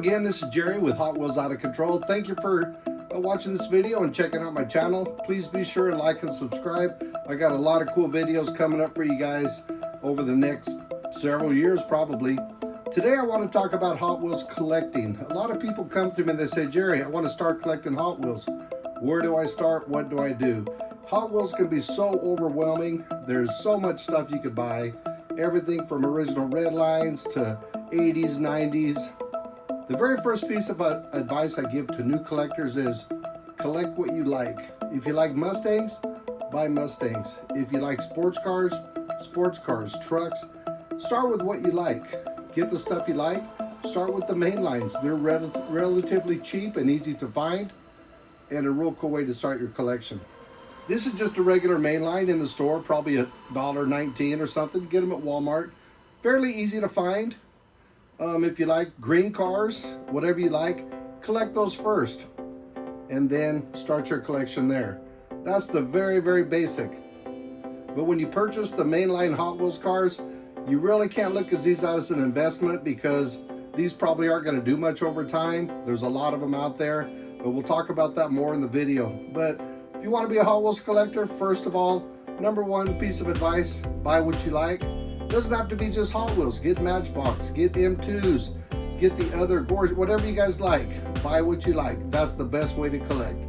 again, this is Jerry with Hot Wheels Out of Control. Thank you for watching this video and checking out my channel. Please be sure and like and subscribe. I got a lot of cool videos coming up for you guys over the next several years probably. Today I want to talk about Hot Wheels collecting. A lot of people come to me and they say, Jerry, I want to start collecting Hot Wheels. Where do I start? What do I do? Hot Wheels can be so overwhelming. There's so much stuff you could buy. Everything from original Redlines to 80s, 90s. The very first piece of advice I give to new collectors is collect what you like. If you like Mustangs, buy Mustangs. If you like sports cars, trucks, start with what you like. Get the stuff you like. Start with the mainlines. They're relatively cheap and easy to find, and a real cool way to start your collection. This is just a regular mainline in the store, probably $1.19 or something. Get them at Walmart. Fairly easy to find. If you like green cars, whatever you like, collect those first and then start your collection there. That's the very, very basic. But when you purchase the mainline Hot Wheels cars, you really can't look at these as an investment because these probably aren't going to do much over time. There's a lot of them out there, but we'll talk about that more in the video. But if you want to be a Hot Wheels collector, first of all, number one piece of advice, buy what you like. Doesn't have to be just Hot Wheels. Get Matchbox, get M2s, get the other gorgeous, whatever you guys like. Buy what you like. That's the best way to collect.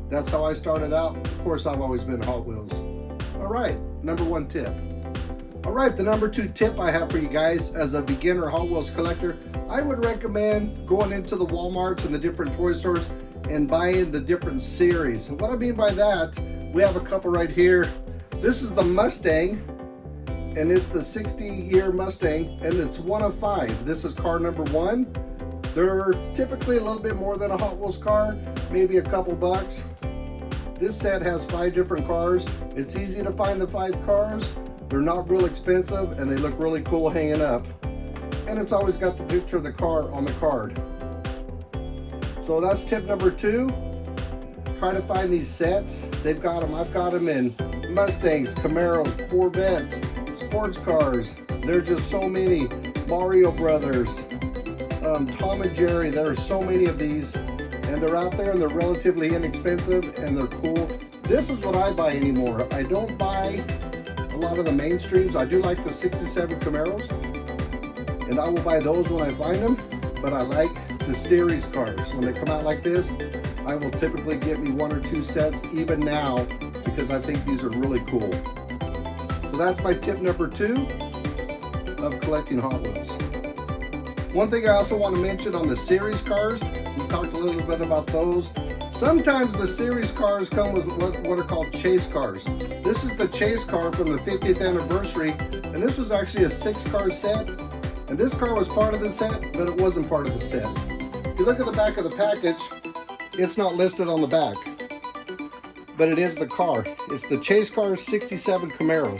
That's how I started out. Of course, I've always been Hot Wheels. All right, number one tip. All right, the number two tip I have for you guys as a beginner Hot Wheels collector, I would recommend going into the Walmarts and the different toy stores and buying the different series. And what I mean by that, we have a couple right here. This is the Mustang. And it's the 60-year Mustang, and it's one of 5. This is car number 1. They're typically a little bit more than a Hot Wheels car, maybe a couple bucks. This set has 5 different cars. It's easy to find the 5 cars. They're not real expensive, and they look really cool hanging up. And it's always got the picture of the car on the card. So that's tip number 2. Try to find these sets. They've got them. I've got them in Mustangs, Camaros, Corvettes, sports cars. There are just so many. Mario Brothers, Tom and Jerry. There are so many of these, and they're out there and they're relatively inexpensive and they're cool. This is what I buy anymore. I don't buy a lot of the mainstreams. I do like the 67 Camaros, and I will buy those when I find them, but I like the series cars. When they come out like this, I will typically get me 1 or 2 sets even now because I think these are really cool. So that's my tip number 2 of collecting Hot Wheels. One thing I also want to mention on the series cars, we talked a little bit about those. Sometimes the series cars come with what are called chase cars. This is the chase car from the 50th anniversary, and this was actually a 6-car set. And this car was part of the set, but it wasn't part of the set. If you look at the back of the package, it's not listed on the back, but it is the car. It's the chase car 67 Camaro.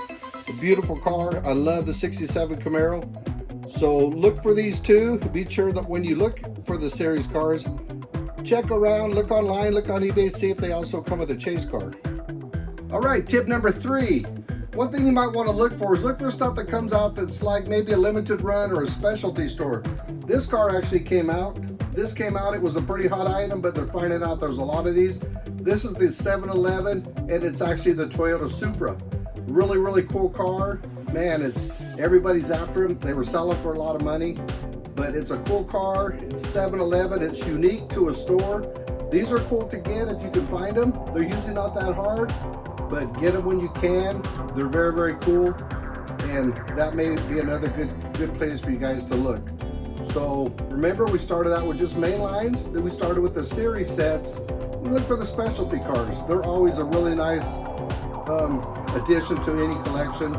A beautiful car. I love the 67 Camaro. So look for these two. Be sure that when you look for the series cars, check around, look online, look on eBay, see if they also come with a chase car. All right, tip number 3. One thing you might want to look for is look for stuff that comes out that's like maybe a limited run or a specialty store. This car actually came out. This came out, it was a pretty hot item, but they're finding out there's a lot of these. This is the 711, and it's actually the Toyota Supra. Really, really cool car. Man, everybody's after them. They were selling for a lot of money, but it's a cool car. It's 711. It's unique to a store. These are cool to get if you can find them. They're usually not that hard, but get them when you can. They're very, very cool, and that may be another good place for you guys to look. So remember, we started out with just mainlines. Then we started with the series sets. We look for the specialty cars. They're always a really nice addition to any collection,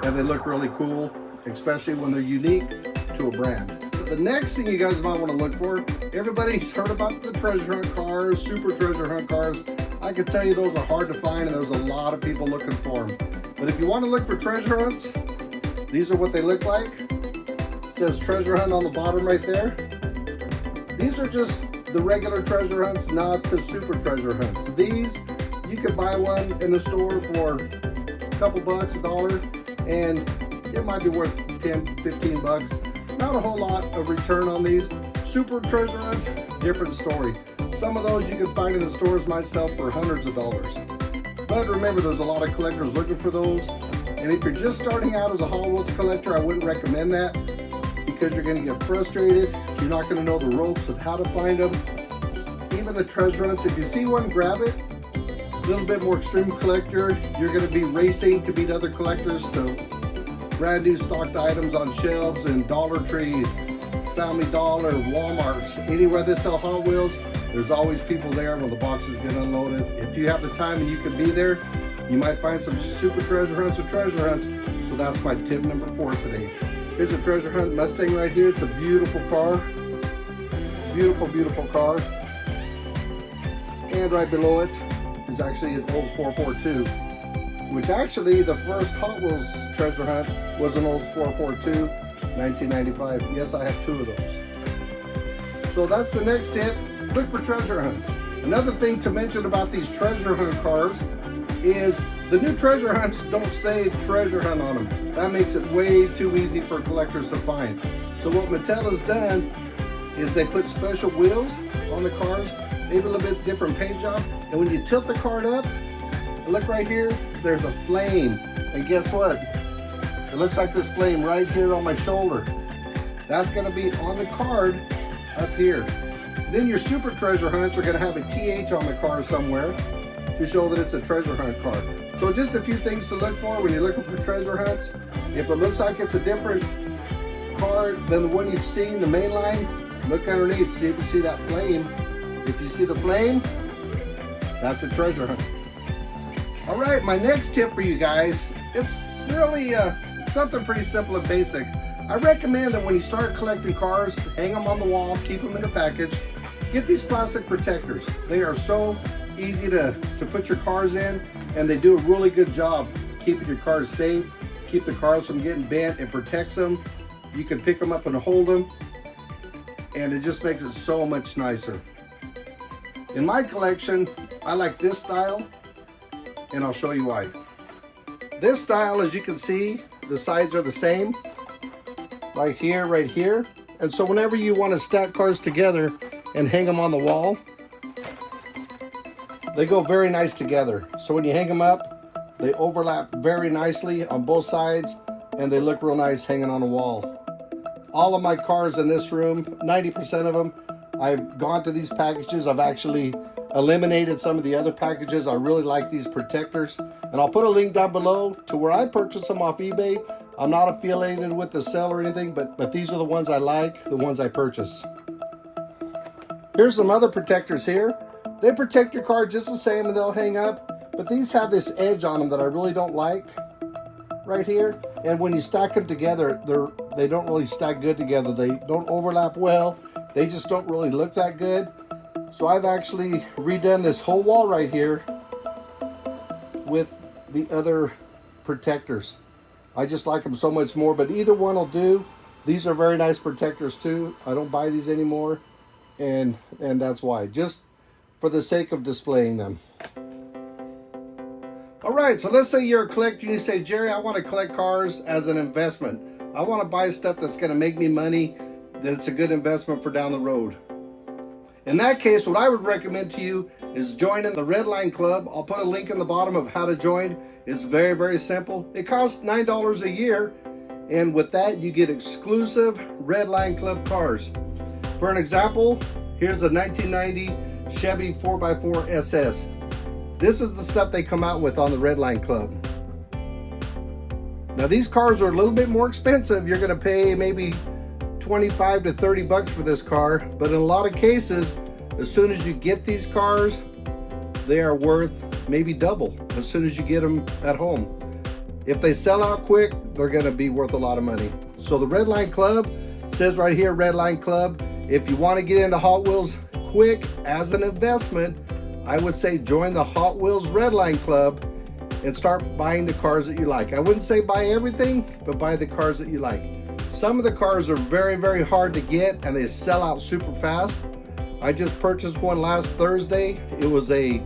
and they look really cool, especially when they're unique to a brand. The next thing you guys might want to look for, everybody's heard about the treasure hunt cars, super treasure hunt cars. I can tell you those are hard to find, and there's a lot of people looking for them. But if you want to look for treasure hunts, these are what they look like. It says treasure hunt on the bottom right there. These are just the regular treasure hunts, not the super treasure hunts. These, you could buy one in the store for a couple bucks, $1, and it might be worth 10, 15 bucks. Not a whole lot of return on these. Super treasure hunts, different story. Some of those you can find in the stores might sell for hundreds of dollars. But remember, there's a lot of collectors looking for those. And if you're just starting out as a Hot Wheels collector, I wouldn't recommend that because you're going to get frustrated. You're not going to know the ropes of how to find them. Even the treasure hunts, if you see one, grab it. A little bit more extreme collector, you're going to be racing to beat other collectors to brand new stocked items on shelves in Dollar Trees, Family Dollar, Walmarts, anywhere they sell Hot Wheels. There's always people there when the boxes get unloaded. If you have the time and you can be there, you might find some super treasure hunts or treasure hunts. So that's my tip number 4 today. Here's a treasure hunt Mustang right here. It's a beautiful car. Beautiful, beautiful car. And right below it is actually an Olds 442, which actually the first Hot Wheels treasure hunt was an Olds 442, 1995. Yes, I have 2 of those. So that's the next tip. Look for treasure hunts. Another thing to mention about these treasure hunt cars is the new treasure hunts don't say treasure hunt on them. That makes it way too easy for collectors to find. So what Mattel has done is they put special wheels on the cars, maybe a little bit different paint job, and when you tilt the card up, look right here, there's a flame. And guess what? It looks like this flame right here on my shoulder. That's gonna be on the card up here. Then your super treasure hunts are gonna have a TH on the car somewhere to show that it's a treasure hunt car. So just a few things to look for when you're looking for treasure hunts. If it looks like it's a different card than the one you've seen, the main line, look underneath, see if you see that flame. If you see the flame, that's a treasure hunt. All right, my next tip for you guys, it's really something pretty simple and basic. I recommend that when you start collecting cars, hang them on the wall, keep them in a package. Get these plastic protectors. They are so easy to put your cars in, and they do a really good job keeping your cars safe, keep the cars from getting bent. It protects them. You can pick them up and hold them, and it just makes it so much nicer. In my collection, I like this style, and I'll show you why. This style, as you can see, the sides are the same, right here. And so whenever you want to stack cars together and hang them on the wall, they go very nice together. So when you hang them up, they overlap very nicely on both sides, and they look real nice hanging on the wall. All of my cars in this room, 90% of them, I've gone to these packages. I've actually eliminated some of the other packages. I really like these protectors. And I'll put a link down below to where I purchased them off eBay. I'm not affiliated with the seller or anything, but these are the ones I like, the ones I purchase. Here's some other protectors here. They protect your car just the same and they'll hang up, but these have this edge on them that I really don't like right here. And when you stack them together, they don't really stack good together. They don't overlap well. They just don't really look that good. So I've actually redone this whole wall right here with the other protectors. I just like them so much more, but either one will do. These are very nice protectors too. I don't buy these anymore, and that's why, just for the sake of displaying them. All right, so let's say you're a collector and you say, Jerry, I want to collect cars as an investment. I want to buy stuff that's going to make me money, that it's a good investment for down the road. In that case, what I would recommend to you is joining the Redline Club. I'll put a link in the bottom of how to join. It's very, very simple. It costs $9 a year, and with that, you get exclusive Redline Club cars. For an example, here's a 1990 Chevy 4x4 SS. This is the stuff they come out with on the Redline Club. Now these cars are a little bit more expensive. You're gonna pay maybe 25 to 30 bucks for this car, but in a lot of cases, as soon as you get these cars, they are worth maybe double as soon as you get them at home. If they sell out quick, they're gonna be worth a lot of money. So the Redline Club says right here, Redline Club. If you wanna get into Hot Wheels quick as an investment, I would say join the Hot Wheels Redline Club and start buying the cars that you like. I wouldn't say buy everything, but buy the cars that you like. Some of the cars are very, very hard to get and they sell out super fast. I just purchased one last Thursday. It was a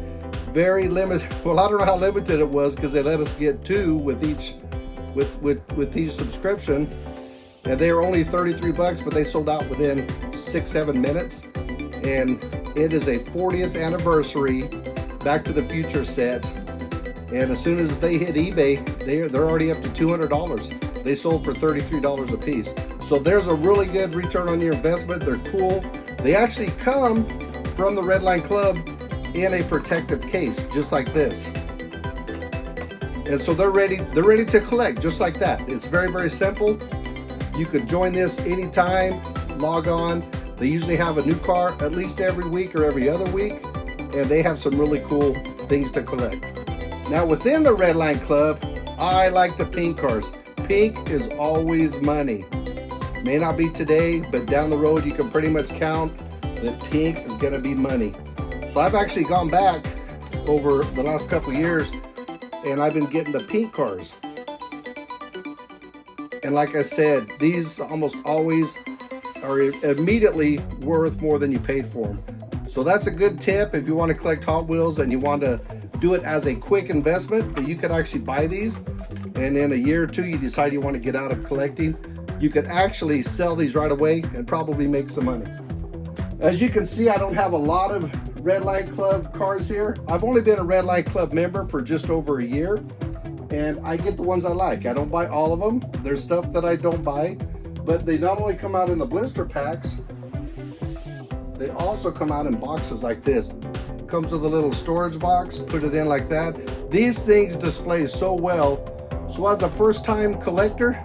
very limited, well, I don't know how limited it was because they let us get 2 with each subscription. And they were only 33 bucks, but they sold out within 6-7 minutes, and it is a 40th anniversary Back to the Future set. And as soon as they hit eBay, they're already up to $200. They sold for $33 a piece. So there's a really good return on your investment. They're cool. They actually come from the Redline Club in a protective case, just like this. And so they're ready to collect, just like that. It's very, very simple. You could join this anytime, log on. They usually have a new car at least every week or every other week, and they have some really cool things to collect. Now within the Redline Club, I like the pink cars. Pink is always money. May not be today, but down the road you can pretty much count that pink is gonna be money. So I've actually gone back over the last couple of years and I've been getting the pink cars. And like I said, these almost always are immediately worth more than you paid for them. So that's a good tip if you want to collect Hot Wheels and you want to do it as a quick investment, that you could actually buy these, and in a year or two you decide you want to get out of collecting, you could actually sell these right away and probably make some money. As you can see, I don't have a lot of Redline Club cars here. I've only been a Redline Club member for just over a year, and I get the ones I like. I don't buy all of them. There's stuff that I don't buy, but they not only come out in the blister packs, they also come out in boxes like this. Comes with a little storage box, put it in like that. These things display so well. So as a first-time collector,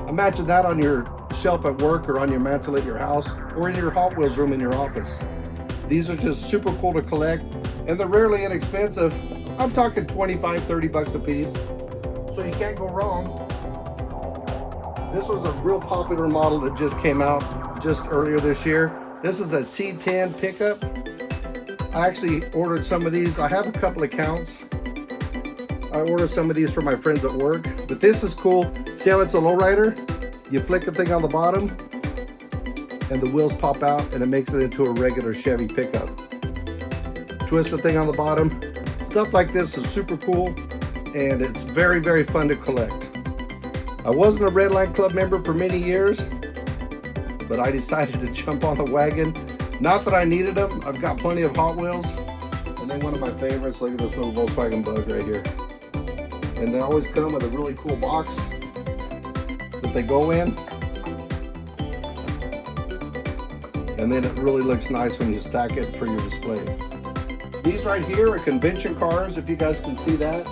imagine that on your shelf at work or on your mantle at your house or in your Hot Wheels room in your office. These are just super cool to collect, and they're rarely inexpensive. I'm talking 25, 30 bucks a piece. So you can't go wrong. This was a real popular model that just came out just earlier this year. This is a C10 pickup. I actually ordered some of these. I have a couple accounts. I ordered some of these for my friends at work, but this is cool. See how it's a lowrider? You flick the thing on the bottom and the wheels pop out and it makes it into a regular Chevy pickup. Twist the thing on the bottom. Stuff like this is super cool and it's very, very fun to collect. I wasn't a Redline Club member for many years, but I decided to jump on the wagon. Not that I needed them. I've got plenty of Hot Wheels, and then one of my favorites, look at this little Volkswagen Bug right here. And they always come with a really cool box that they go in. And then it really looks nice when you stack it for your display. These right here are convention cars, if you guys can see that.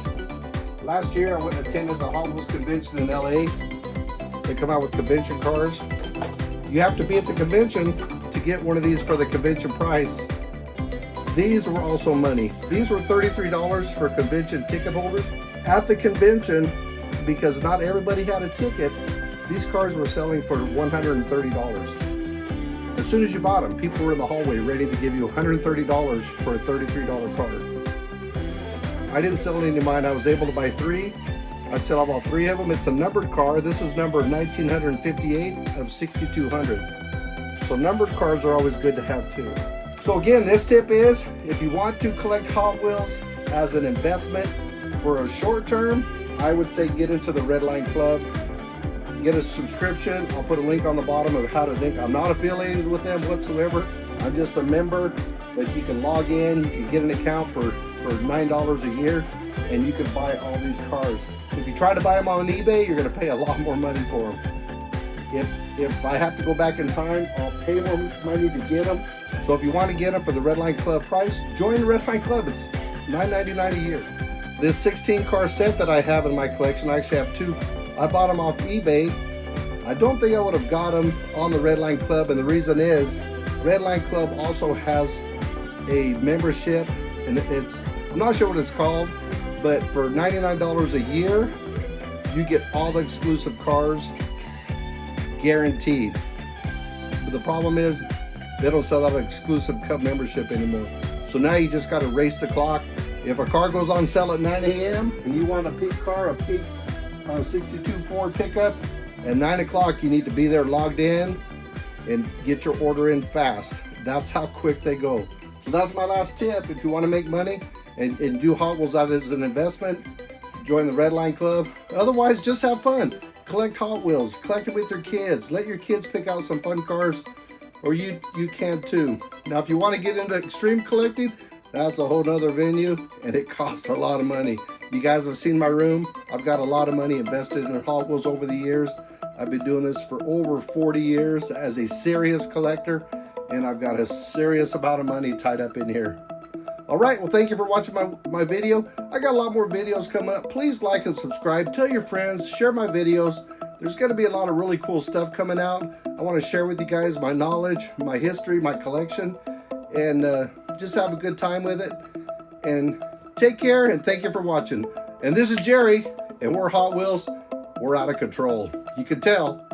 Last year I went and attended the Hot Wheels convention in LA. They come out with convention cars. You have to be at the convention to get one of these for the convention price. These were also money. These were $33 for convention ticket holders. At the convention, because not everybody had a ticket, these cars were selling for $130. As soon as you bought them, people were in the hallway ready to give you $130 for a $33 car. I didn't sell any of mine. I was able to buy 3. I still have all 3 of them. It's a numbered car. This is number 1958 of 6200. So numbered cars are always good to have too. So again, this tip is, if you want to collect Hot Wheels as an investment for a short term, I would say get into the Redline Club. Get a subscription. I'll put a link on the bottom of how to link. I'm not affiliated with them whatsoever. I'm just a member, but you can log in, you can get an account for $9 a year, and you can buy all these cars. If you try to buy them on eBay, you're going to pay a lot more money for them. If I have to go back in time, I'll pay more money to get them. So if you want to get them for the Redline Club price, join the Redline Club. It's $9.99 a year. This 16 car set that I have in my collection, I actually have 2. I bought them off eBay. I don't think I would have got them on the Redline Club, and the reason is Redline Club also has a membership, and I'm not sure what it's called, but for $99 a year, you get all the exclusive cars guaranteed. But the problem is they don't sell that exclusive club membership anymore. So now you just got to race the clock. If a car goes on sale at 9 a.m. and you want a pink car, a pink 62 Ford pickup, at 9 o'clock you need to be there logged in and get your order in fast. That's how quick they go. So that's my last tip. If you want to make money and do Hot Wheels out as an investment, join the Redline Club. Otherwise, just have fun. Collect Hot Wheels, collect it with your kids. Let your kids pick out some fun cars or you can too. Now, if you want to get into extreme collecting, that's a whole nother venue, and it costs a lot of money. You guys have seen my room. I've got a lot of money invested in Hot Wheels over the years. I've been doing this for over 40 years as a serious collector, and I've got a serious amount of money tied up in here. All right, well, thank you for watching my video. I got a lot more videos coming up. Please like and subscribe. Tell your friends. Share my videos. There's going to be a lot of really cool stuff coming out. I want to share with you guys my knowledge, my history, my collection, and just have a good time with it. And take care, and thank you for watching. And this is Jerry, and we're Hot Wheels. We're out of control. You can tell.